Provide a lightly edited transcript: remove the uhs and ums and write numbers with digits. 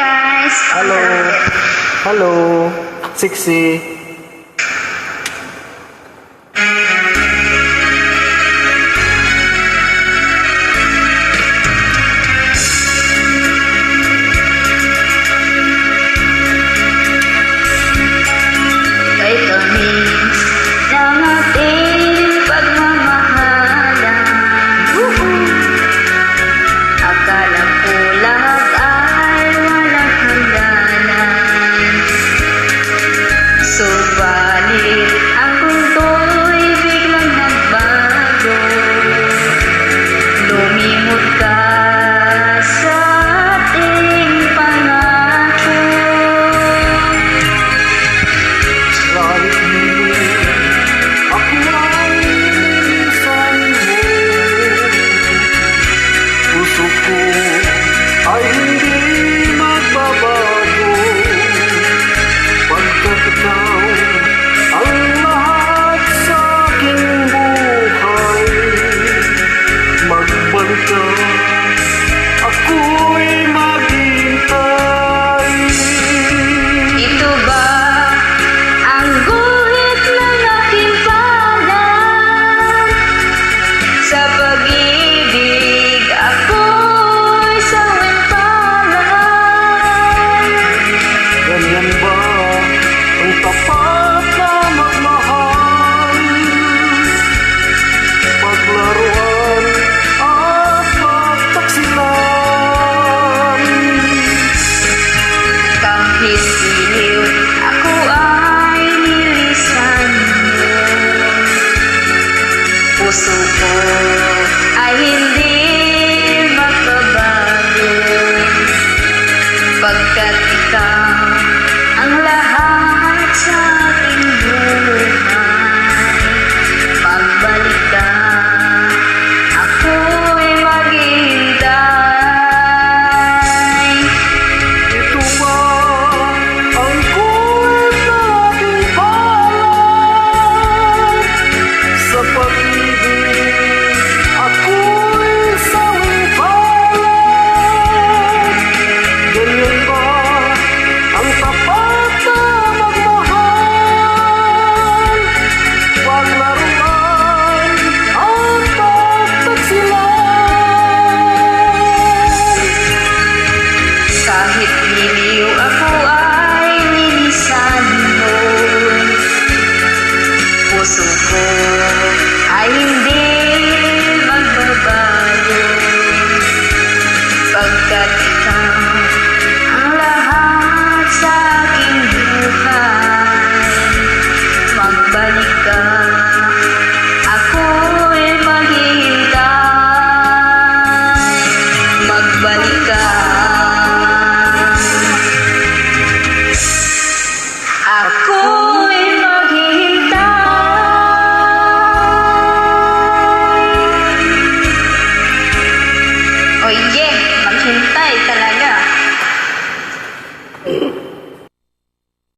guys! Hello! Hello! Siksi! Kay tamis ng ating pagmamahalan. Akala ko lahat ay walang hangganan. Subalit ang punto'y biglang nagbago. Lumimot ka sa ating pangako. Kahit hindi ako ay minsan mo, puso ko ay hindi magbabago. Pagkat ikaw ang lahat sa aking buhay, magbalik ka, ako'y maghintay. Ito ba ang guhit ng aking palad? Sa pag-ibig ako'y sawantalan. Ganyan ba ang tapat na magmahal? Paglaruan at pagtaksilan. Kahit siliw ako ay nilisan mo, puso ko ay hindi magbabago. Pagkat ikaw